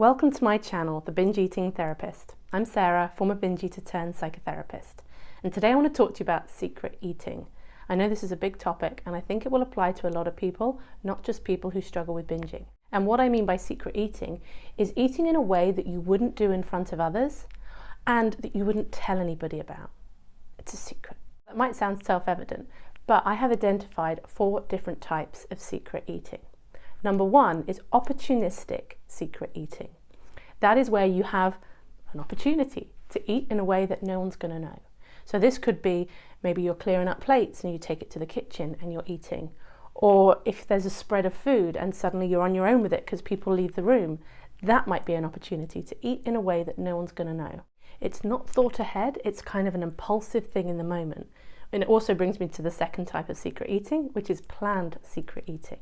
Welcome to my channel, The Binge Eating Therapist. I'm Sarah, former binge eater turned psychotherapist, and today I want to talk to you about secret eating. I know this is a big topic and I think it will apply to a lot of people, not just people who struggle with binging. And what I mean by secret eating is eating in a way that you wouldn't do in front of others and that you wouldn't tell anybody about. It's a secret. That might sound self-evident, but I have identified 4 different types of secret eating. Number 1 is opportunistic secret eating. That is where you have an opportunity to eat in a way that no one's going to know. So this could be maybe you're clearing up plates and you take it to the kitchen and you're eating. Or if there's a spread of food and suddenly you're on your own with it because people leave the room, that might be an opportunity to eat in a way that no one's going to know. It's not thought ahead, it's kind of an impulsive thing in the moment. And it also brings me to the second type of secret eating, which is planned secret eating.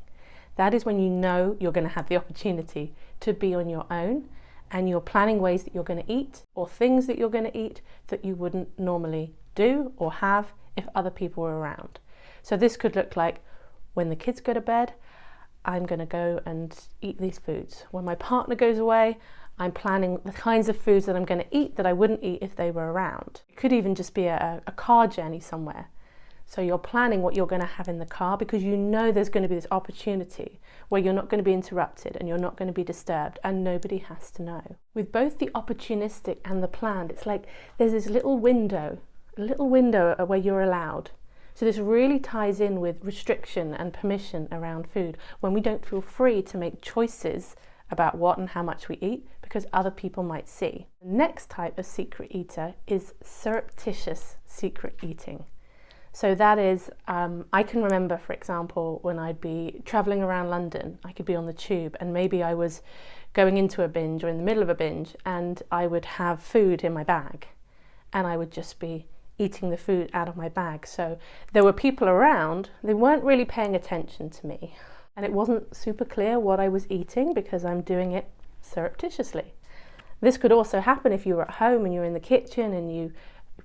That is when you know you're going to have the opportunity to be on your own and you're planning ways that you're going to eat or things that you're going to eat that you wouldn't normally do or have if other people were around. So this could look like when the kids go to bed, I'm going to go and eat these foods. When my partner goes away, I'm planning the kinds of foods that I'm going to eat that I wouldn't eat if they were around. It could even just be a car journey somewhere. So you're planning what you're going to have in the car because you know there's going to be this opportunity where you're not going to be interrupted and you're not going to be disturbed and nobody has to know. With both the opportunistic and the planned, it's like there's this little window where you're allowed. So this really ties in with restriction and permission around food when we don't feel free to make choices about what and how much we eat because other people might see. The next type of secret eater is surreptitious secret eating. So that is, I can remember, for example, when I'd be traveling around London, I could be on the tube and maybe I was going into a binge or in the middle of a binge and I would have food in my bag and I would just be eating the food out of my bag. So there were people around, they weren't really paying attention to me and it wasn't super clear what I was eating because I'm doing it surreptitiously. This could also happen if you were at home and you're in the kitchen and you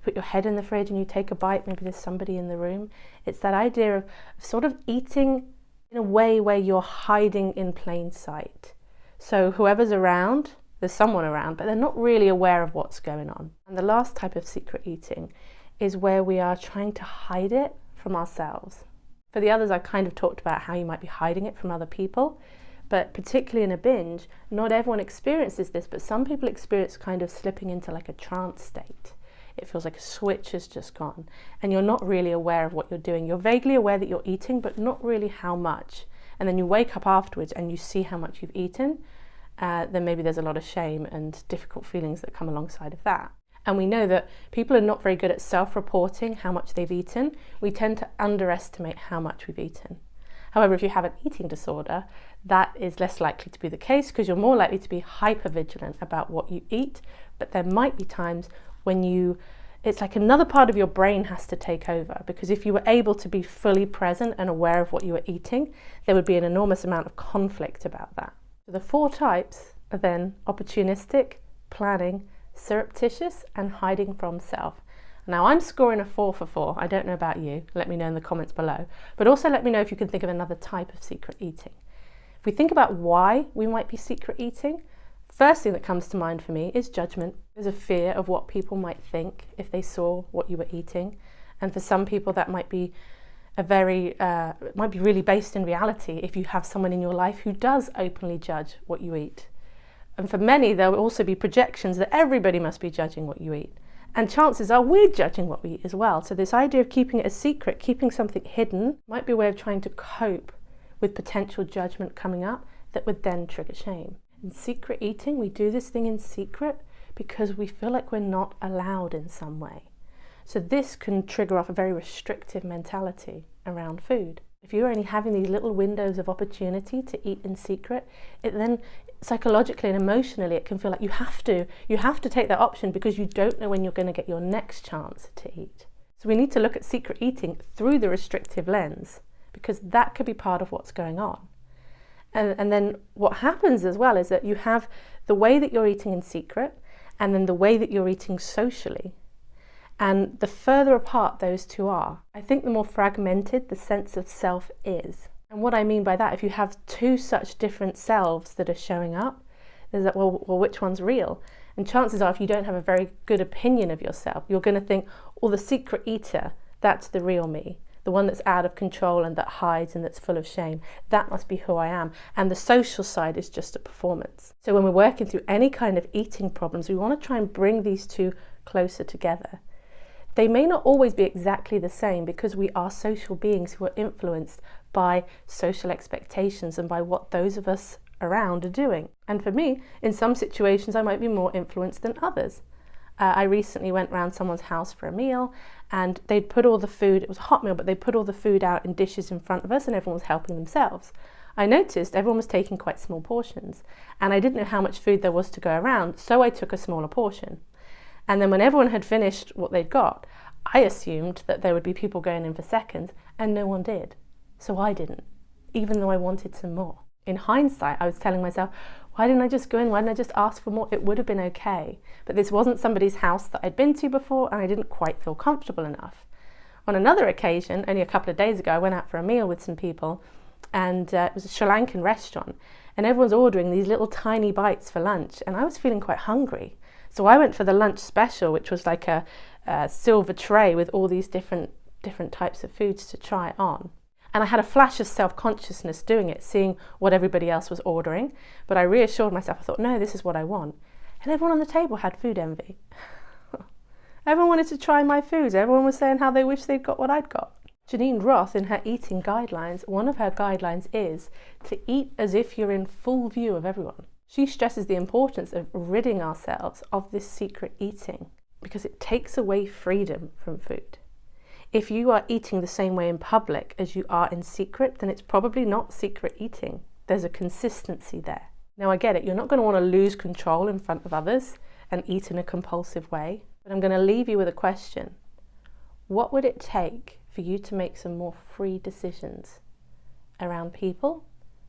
put your head in the fridge and you take a bite, maybe there's somebody in the room. It's that idea of sort of eating in a way where you're hiding in plain sight. So whoever's around, there's someone around, but they're not really aware of what's going on. And the last type of secret eating is where we are trying to hide it from ourselves. For the others, I kind of talked about how you might be hiding it from other people, but particularly in a binge, not everyone experiences this, but some people experience kind of slipping into like a trance state. It feels like a switch has just gone and you're not really aware of what you're doing. You're vaguely aware that you're eating, but not really how much. And then you wake up afterwards and you see how much you've eaten. Then maybe there's a lot of shame and difficult feelings that come alongside of that. And we know that people are not very good at self-reporting how much they've eaten. We tend to underestimate how much we've eaten. However, if you have an eating disorder, that is less likely to be the case because you're more likely to be hypervigilant about what you eat. But there might be times when it's like another part of your brain has to take over, because if you were able to be fully present and aware of what you were eating, there would be an enormous amount of conflict about that. So the 4 types are then opportunistic, planning, surreptitious, and hiding from self. Now I'm scoring a 4 for 4. I don't know about you. Let me know in the comments below. But also let me know if you can think of another type of secret eating. If we think about why we might be secret eating, first thing that comes to mind for me is judgment. There's a fear of what people might think if they saw what you were eating. And for some people that might be might be really based in reality if you have someone in your life who does openly judge what you eat. And for many, there will also be projections that everybody must be judging what you eat. And chances are we're judging what we eat as well. So this idea of keeping it a secret, keeping something hidden, might be a way of trying to cope with potential judgment coming up that would then trigger shame. In secret eating, we do this thing in secret because we feel like we're not allowed in some way. So this can trigger off a very restrictive mentality around food. If you're only having these little windows of opportunity to eat in secret, it then psychologically and emotionally it can feel like you have to take that option because you don't know when you're going to get your next chance to eat. So we need to look at secret eating through the restrictive lens because that could be part of what's going on. And then what happens as well is that you have the way that you're eating in secret and then the way that you're eating socially. And the further apart those two are, I think the more fragmented the sense of self is. And what I mean by that, if you have 2 such different selves that are showing up, There's that, well, which one's real? And chances are, if you don't have a very good opinion of yourself, you're going to think, oh, the secret eater, that's the real me. The one that's out of control and that hides and that's full of shame. That must be who I am. And the social side is just a performance. So when we're working through any kind of eating problems, we want to try and bring these two closer together. They may not always be exactly the same because we are social beings who are influenced by social expectations and by what those of us around are doing. And for me, in some situations, I might be more influenced than others. I recently went round someone's house for a meal and they'd put all the food, it was a hot meal, but they put all the food out in dishes in front of us and everyone was helping themselves. I noticed everyone was taking quite small portions and I didn't know how much food there was to go around, so I took a smaller portion. And then when everyone had finished what they'd got, I assumed that there would be people going in for seconds and no one did. So I didn't, even though I wanted some more. In hindsight, I was telling myself, why didn't I just go in? Why didn't I just ask for more? It would have been okay. But this wasn't somebody's house that I'd been to before and I didn't quite feel comfortable enough. On another occasion, only a couple of days ago, I went out for a meal with some people and it was a Sri Lankan restaurant and everyone's ordering these little tiny bites for lunch and I was feeling quite hungry. So I went for the lunch special, which was like a silver tray with all these different types of foods to try on. And I had a flash of self-consciousness doing it, seeing what everybody else was ordering. But I reassured myself, I thought, no, this is what I want. And everyone on the table had food envy. Everyone wanted to try my foods. Everyone was saying how they wish they'd got what I'd got. Janine Roth, in her eating guidelines, one of her guidelines is to eat as if you're in full view of everyone. She stresses the importance of ridding ourselves of this secret eating because it takes away freedom from food. If you are eating the same way in public as you are in secret, then it's probably not secret eating. There's a consistency there. Now I get it, you're not going to want to lose control in front of others and eat in a compulsive way, but I'm going to leave you with a question. What would it take for you to make some more free decisions around people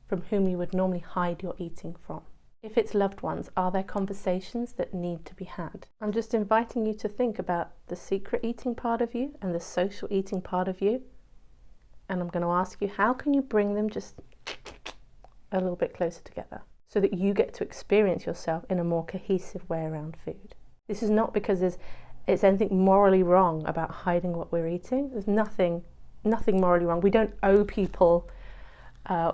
from whom you would normally hide your eating from? If it's loved ones, are there conversations that need to be had? I'm just inviting you to think about the secret eating part of you and the social eating part of you. And I'm going to ask you, how can you bring them just a little bit closer together so that you get to experience yourself in a more cohesive way around food? This is not because it's anything morally wrong about hiding what we're eating. There's nothing morally wrong. We don't owe people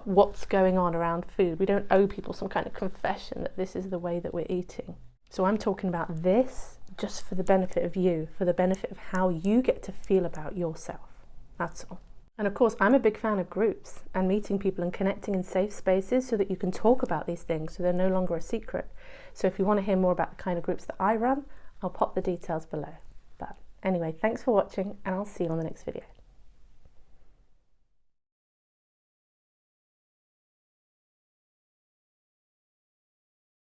what's going on around food. We don't owe people some kind of confession that this is the way that we're eating. So I'm talking about this just for the benefit of you, for the benefit of how you get to feel about yourself. That's all. And of course, I'm a big fan of groups and meeting people and connecting in safe spaces so that you can talk about these things so they're no longer a secret. So if you want to hear more about the kind of groups that I run, I'll pop the details below. But anyway, thanks for watching and I'll see you on the next video.